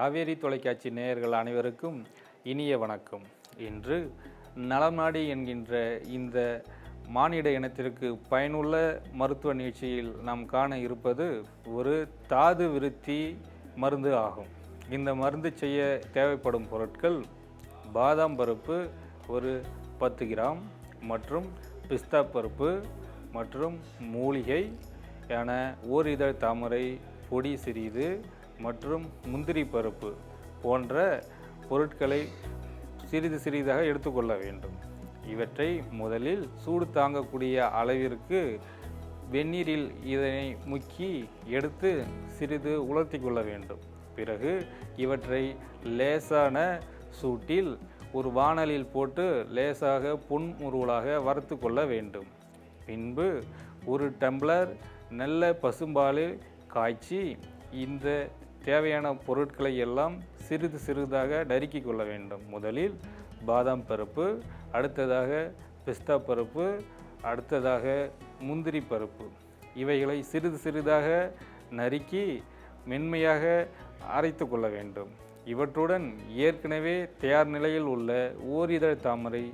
காவேரி தொலைக்காட்சி நேயர்கள் அனைவருக்கும் இனிய வணக்கம். இன்று நலம் நாடி என்கின்ற இந்த மானிட இனத்திற்கு பயனுள்ள மருத்துவ நிகழ்ச்சியில் நாம் காண இருப்பது ஒரு தாது விருத்தி மருந்து ஆகும். இந்த மருந்து செய்ய தேவைப்படும் பொருட்கள் பாதாம் பருப்பு ஒரு 10 கிராம் மற்றும் பிஸ்தா பருப்பு மற்றும் மூலிகை என ஓரிதழ் தாமரை பொடி சிறிது மற்றும் முந்திரி பருப்பு போன்ற பொருட்களை சிறிது சிறிதாக எடுத்துக்கொள்ள வேண்டும். இவற்றை முதலில் சூடு தாங்கக்கூடிய அளவிற்கு வெந்நீரில் இதனை முக்கி எடுத்து சிறிது உலர்த்தி கொள்ள வேண்டும். பிறகு இவற்றை லேசான சூட்டில் ஒரு வாணலில் போட்டு லேசாக புன்முறுவலாக வறுத்து கொள்ள வேண்டும். பின்பு ஒரு டம்ளர் நல்ல பசும்பாலில் காய்ச்சி இந்த தேவையான பொருட்களை எல்லாம் சிறிது சிறிதாக நறுக்கி கொள்ள வேண்டும். முதலில் பாதாம் பருப்பு, அடுத்ததாக பிஸ்தா பருப்பு, அடுத்ததாக முந்திரி பருப்பு, இவைகளை சிறிது சிறிதாக நறுக்கி மென்மையாக அரைத்து கொள்ள வேண்டும். இவற்றுடன் ஏற்கனவே தயார் நிலையில் உள்ள ஓரிதழ் தாமரை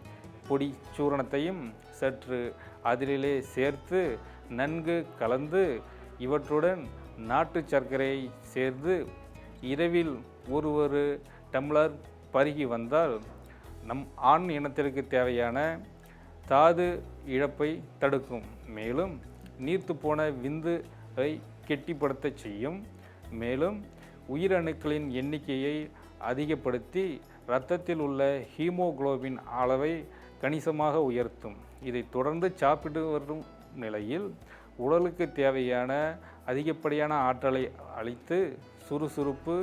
பொடி சூரணத்தையும் சற்று அதிலே சேர்த்து நன்கு கலந்து இவற்றுடன் நாட்டு சர்க்கரையை சேர்த்து இரவில் ஒரு டம்ளர் பருகி வந்தால் நம் ஆண் இனத்திற்கு தேவையான தாது இழப்பை தடுக்கும். மேலும் நீர்த்து போன விந்துவை கெட்டிப்படுத்த செய்யும். மேலும் உயிரணுக்களின் எண்ணிக்கையை அதிகப்படுத்தி இரத்தத்தில் உள்ள ஹீமோகுளோபின் அளவை கணிசமாக உயர்த்தும். இதை தொடர்ந்து சாப்பிட்டு வரும் நிலையில் உடலுக்கு தேவையான அதிகப்படியான ஆற்றலை அளித்து சுறுசுறுப்பு,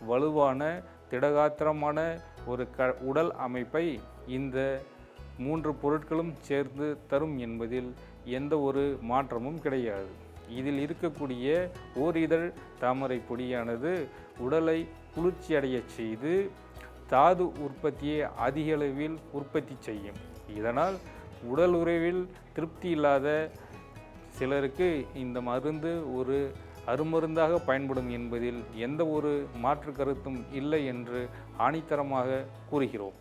வலுவான, திடகாத்திரமான ஒரு உடல் அமைப்பை இந்த 3 பொருட்களும் சேர்ந்து தரும் என்பதில் எந்த ஒரு மாற்றமும் கிடையாது. இதில் இருக்கக்கூடிய ஓரிதழ் தாமரை பொடியானது உடலை குளிர்ச்சியடைய செய்து தாது உற்பத்தியை அதிக அளவில் உற்பத்தி செய்யும். இதனால் உடல் உறவில் திருப்தி இல்லாத சிலருக்கு இந்த மருந்து ஒரு அருமருந்தாக பயன்படும் என்பதில் எந்த ஒரு மாற்று கருத்தும் இல்லை என்று ஆணித்தரமாக கூறுகிறோம்.